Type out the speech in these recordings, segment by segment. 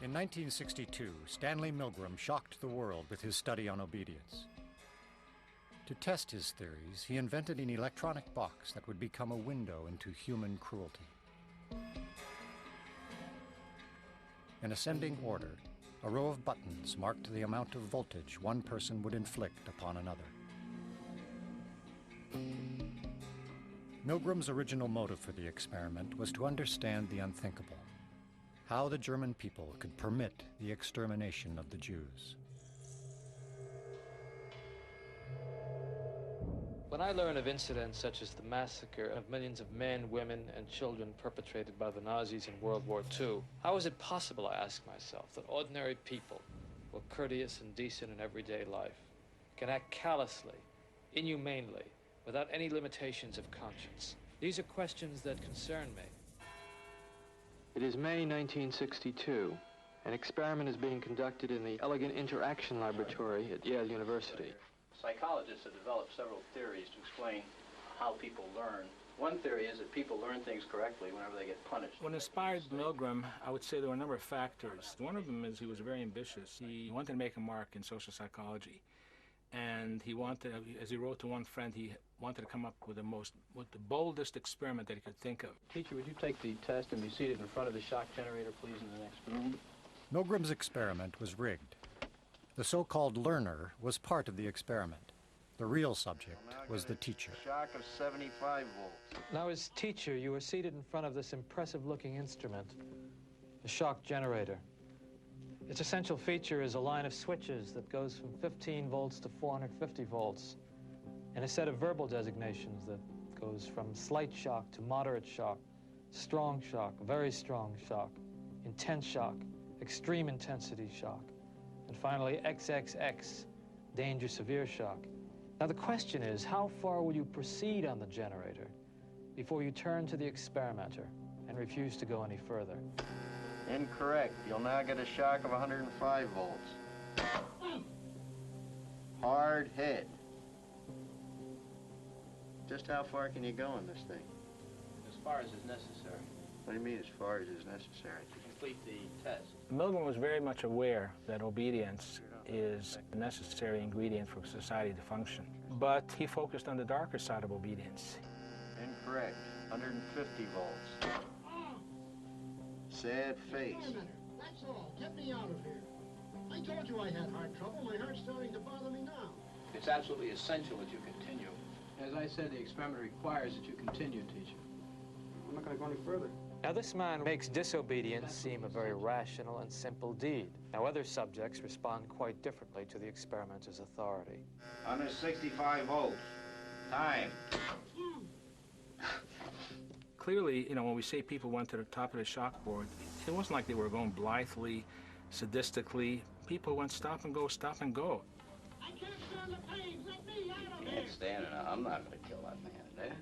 In 1962, Stanley Milgram shocked the world with his study on obedience. To test his theories, he invented an electronic box that would become a window into human cruelty. In ascending order, a row of buttons marked the amount of voltage one person would inflict upon another. Milgram's original motive for the experiment was to understand the unthinkable, how the German people could permit the extermination of the Jews. When I learn of incidents such as the massacre of millions of men, women, and children perpetrated by the Nazis in World War II, how is it possible, I ask myself, that ordinary people, who are courteous and decent in everyday life, can act callously, inhumanely, without any limitations of conscience? These are questions that concern me. It is May 1962. An experiment is being conducted in the Elegant Interaction Laboratory at Yale University. Psychologists have developed several theories to explain how people learn. One theory is that people learn things correctly whenever they get punished. What inspired Milgram, I would say there were a number of factors. One of them is he was very ambitious. He wanted to make a mark in social psychology. And he wanted, as he wrote to one friend, he wanted to come up with the boldest experiment that he could think of. Teacher, would you take the test and be seated in front of the shock generator, please, in the next room? Milgram's experiment was rigged. The so-called learner was part of the experiment. The real subject was the teacher. Shock of 75 volts. Now, as teacher, you are seated in front of this impressive-looking instrument, the shock generator. Its essential feature is a line of switches that goes from 15 volts to 450 volts, and a set of verbal designations that goes from slight shock to moderate shock, strong shock, very strong shock, intense shock, extreme intensity shock, and finally XXX, danger severe shock. Now the question is, how far will you proceed on the generator before you turn to the experimenter and refuse to go any further? Incorrect. You'll now get a shock of 105 volts. Hard head. Just how far can you go in this thing? As far as is necessary. What do you mean, as far as is necessary? To complete the test. Milgram was very much aware that obedience is a necessary ingredient for society to function. But he focused on the darker side of obedience. Incorrect. 150 volts. Sad face. Wait a minute. That's all. Get me out of here. I told you I had heart trouble. My heart's starting to bother me now. It's absolutely essential that you continue. As I said, the experiment requires that you continue, teacher. I'm not going to go any further. Now, this man makes disobedience seem a very rational and simple deed. Now, other subjects respond quite differently to the experimenter's authority. 165 volts. Time. Clearly, when we say people went to the top of the shock board, it wasn't like they were going blithely, sadistically. People went stop and go, stop and go. I can't stand the pain. Let me out of You here. can't stand it. I'm not going to kill that man in there.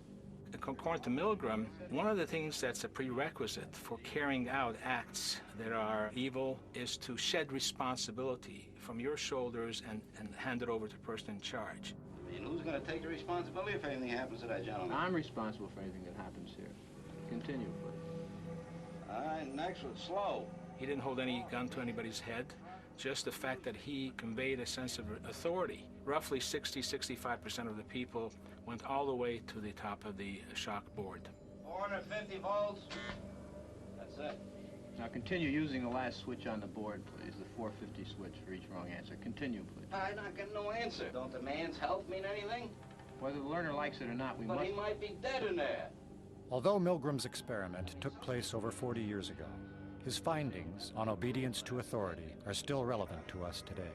According to Milgram, one of the things that's a prerequisite for carrying out acts that are evil is to shed responsibility from your shoulders and hand it over to the person in charge. I mean, who's going to take the responsibility if anything happens to that gentleman? I'm responsible for anything that happens here. Continue, please. All right, next one, slow. He didn't hold any gun to anybody's head, just the fact that he conveyed a sense of authority. Roughly 60-65% of the people went all the way to the top of the shock board. 450 volts. That's it. Now continue using the last switch on the board, please. The 450 switch for each wrong answer. Continue, please. I'm not getting no answer. Don't the man's health mean anything? Whether the learner likes it or not, we But must... he might be dead in there. Although Milgram's experiment took place over 40 years ago, his findings on obedience to authority are still relevant to us today.